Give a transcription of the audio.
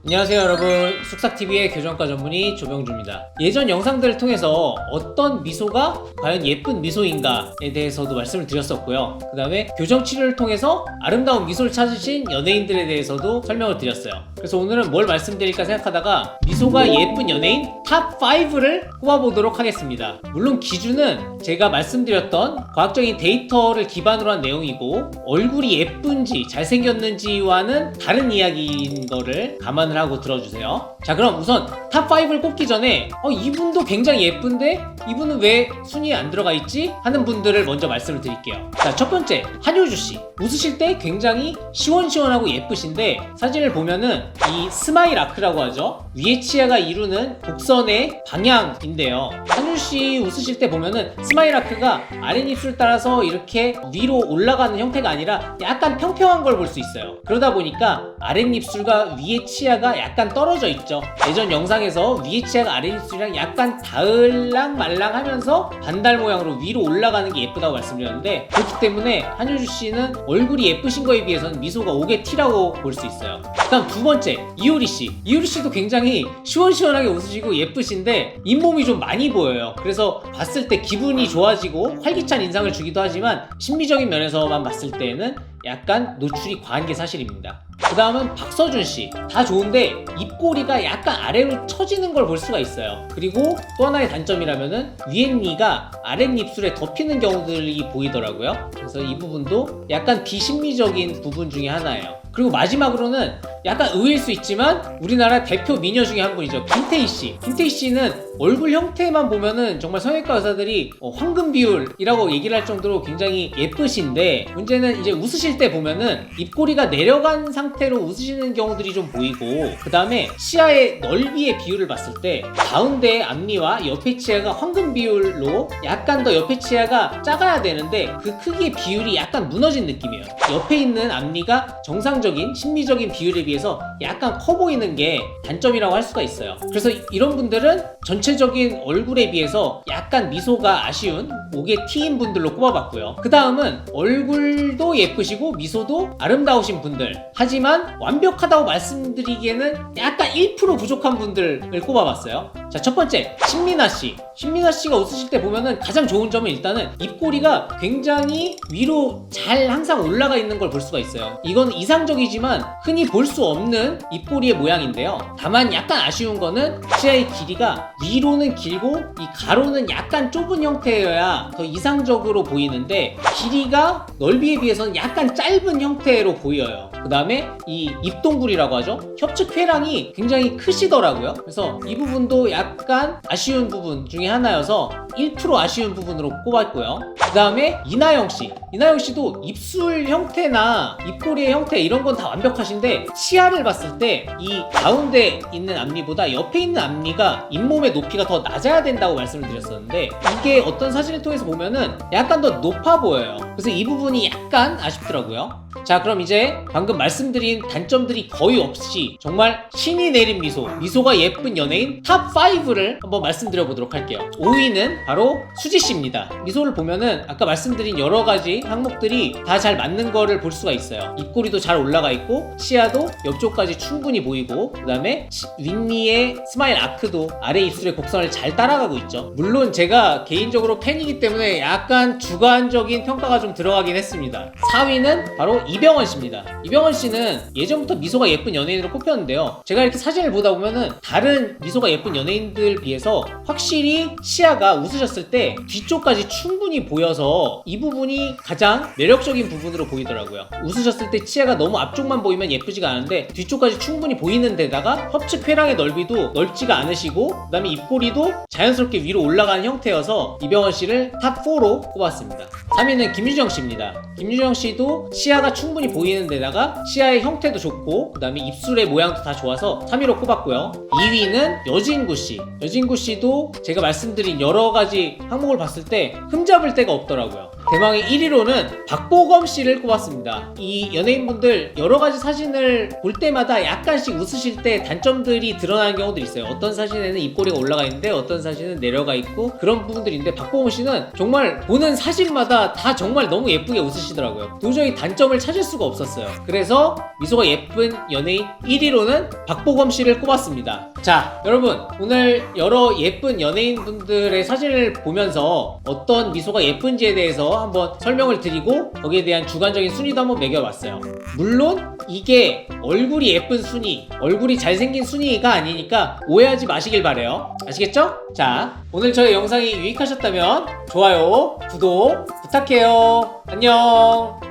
안녕하세요 여러분, 쑥삭TV의 교정과 전문의 조병주입니다. 예전 영상들을 통해서 어떤 미소가 과연 예쁜 미소인가에 대해서도 말씀을 드렸었고요. 그 다음에 교정치료를 통해서 아름다운 미소를 찾으신 연예인들에 대해서도 설명을 드렸어요. 그래서 오늘은 뭘 말씀드릴까 생각하다가 미소가 예쁜 연예인 탑5를 꼽아보도록 하겠습니다. 물론 기준은 제가 말씀드렸던 과학적인 데이터를 기반으로 한 내용이고, 얼굴이 예쁜지 잘생겼는지와는 다른 이야기인 거를 감안을 하고 들어주세요. 자, 그럼 우선 탑5를 꼽기 전에 이분도 굉장히 예쁜데 이분은 왜 순위에 안 들어가 있지? 하는 분들을 먼저 말씀을 드릴게요. 자, 첫 번째, 한효주씨. 웃으실 때 굉장히 시원시원하고 예쁘신데 사진을 보면은 이 스마일 아크라고 하죠. 위에 치아가 이루는 곡선의 방향인데요, 한효주씨 웃으실 때 보면은 스마일 아크가 아랫입술 따라서 이렇게 위로 올라가는 형태가 아니라 약간 평평한 걸 볼 수 있어요. 그러다 보니까 아랫입술과 위에 치아가 약간 떨어져 있죠. 예전 영상에서 위에 치아가 아랫입술이랑 약간 닿을랑 말랑 하면서 반달 모양으로 위로 올라가는 게 예쁘다고 말씀드렸는데, 그렇기 때문에 한효주씨는 얼굴이 예쁘신 거에 비해서는 미소가 5개 T라고 볼 수 있어요. 다음 두 번째, 이효리씨. 이효리씨도 굉장히 시원시원하게 웃으시고 예쁘신데 잇몸이 좀 많이 보여요. 그래서 봤을 때 기분이 좋아지고 활기찬 인상을 주기도 하지만 심미적인 면에서만 봤을 때는 약간 노출이 과한 게 사실입니다. 그 다음은 박서준씨. 다 좋은데 입꼬리가 약간 아래로 처지는 걸 볼 수가 있어요. 그리고 또 하나의 단점이라면은 위엔니가 아랫입술에 덮이는 경우들이 보이더라고요. 그래서 이 부분도 약간 비심미적인 부분 중에 하나예요. 그리고 마지막으로는 약간 의외일 수 있지만 우리나라 대표 미녀 중에 한 분이죠. 김태희씨. 김태희씨는 얼굴 형태만 보면은 정말 성형외과 의사들이 황금 비율이라고 얘기를 할 정도로 굉장히 예쁘신데, 문제는 이제 웃으실 때 보면은 입꼬리가 내려간 상태로 웃으시는 경우들이 좀 보이고, 그 다음에 치아의 넓이의 비율을 봤을 때 가운데의 앞니와 옆에 치아가 황금 비율로 약간 더 옆에 치아가 작아야 되는데 그 크기의 비율이 약간 무너진 느낌이에요. 옆에 있는 앞니가 정상적인 심미적인 비율에 비해서 약간 커 보이는 게 단점이라고 할 수가 있어요. 그래서 이런 분들은 전체적인 얼굴에 비해서 약간 미소가 아쉬운 5개 T인 분들로 꼽아봤고요. 그 다음은 얼굴도 예쁘시고 미소도 아름다우신 분들, 하지만 완벽하다고 말씀드리기에는 약간 1% 부족한 분들을 꼽아봤어요. 자, 첫 번째, 신민아씨. 신민아씨가 웃으실 때 보면은 가장 좋은 점은 일단은 입꼬리가 굉장히 위로 잘 항상 올라가 있는 걸 볼 수가 있어요. 이건 이상적이지만 흔히 볼 수 없는 입꼬리의 모양인데요. 다만 약간 아쉬운 거는 치아의 길이가 위로는 길고 이 가로는 약간 좁은 형태여야 더 이상적으로 보이는데 길이가 넓이에 비해서는 약간 짧은 형태로 보여요. 그 다음에 이 입동굴이라고 하죠. 협측 폐랑이 굉장히 크시더라고요. 그래서 이 부분도 약간 아쉬운 부분 중에 하나여서 1% 아쉬운 부분으로 꼽았고요. 그 다음에 이나영씨. 이나영씨도 입술 형태나 입꼬리의 형태 이런 건 다 완벽하신데 치아를 봤을 때 이 가운데 있는 앞니보다 옆에 있는 앞니가 잇몸의 높이가 더 낮아야 된다고 말씀을 드렸었는데, 이게 어떤 사진을 통해서 보면은 약간 더 높아 보여요. 그래서 이 부분이 약간 아쉽더라고요. 자, 그럼 이제 방금 말씀드린 단점들이 거의 없이 정말 신이 내린 미소가 예쁜 연예인 탑5를 한번 말씀드려 보도록 할게요. 5위는 바로 수지씨입니다. 미소를 보면은 아까 말씀드린 여러 가지 항목들이 다 잘 맞는 거를 볼 수가 있어요. 입꼬리도 잘 올라가 있고 치아도 옆쪽까지 충분히 보이고, 그 다음에 윗니의 스마일 아크도 아래 입술의 곡선을 잘 따라가고 있죠. 물론 제가 개인적으로 팬이기 때문에 약간 주관적인 평가가 좀 들어가긴 했습니다. 4위는 바로 이병헌 씨입니다. 이병헌 씨는 예전부터 미소가 예쁜 연예인으로 꼽혔는데요, 제가 이렇게 사진을 보다 보면은 다른 미소가 예쁜 연예인들 비해서 확실히 치아가 웃으셨을 때 뒤쪽까지 충분히 보여서 이 부분이 가장 매력적인 부분으로 보이더라고요. 웃으셨을 때 치아가 너무 앞쪽만 보이면 예쁘지가 않은데 뒤쪽까지 충분히 보이는 데다가 협측 폐랑의 넓이도 넓지가 않으시고, 그 다음에 입꼬리도 자연스럽게 위로 올라가는 형태여서 이병헌 씨를 탑4로 꼽았습니다. 3위는 김유정 씨입니다. 김유정 씨도 치아가 충분히 보이는 데다가 치아의 형태도 좋고, 그 다음에 입술의 모양도 다 좋아서 3위로 꼽았고요. 2위는 여진구 씨. 여진구 씨도 제가 말씀드린 여러 가지 항목을 봤을 때 흠잡을 데가 없더라고요. 대망의 1위로는 박보검 씨를 꼽았습니다. 이 연예인분들 여러 가지 사진을 볼 때마다 약간씩 웃으실 때 단점들이 드러나는 경우들이 있어요. 어떤 사진에는 입꼬리가 올라가 있는데 어떤 사진은 내려가 있고 그런 부분들인데, 박보검 씨는 정말 보는 사진마다 다 정말 너무 예쁘게 웃으시더라고요. 도저히 단점을 찾을 수가 없었어요. 그래서 미소가 예쁜 연예인 1위로는 박보검 씨를 꼽았습니다. 자, 여러분, 오늘 여러 예쁜 연예인분들의 사진을 보면서 어떤 미소가 예쁜지에 대해서 한번 설명을 드리고 거기에 대한 주관적인 순위도 한번 매겨봤어요. 물론 이게 얼굴이 예쁜 순위, 얼굴이 잘생긴 순위가 아니니까 오해하지 마시길 바래요. 아시겠죠? 자, 오늘 저의 영상이 유익하셨다면 좋아요, 구독 부탁해요. 안녕.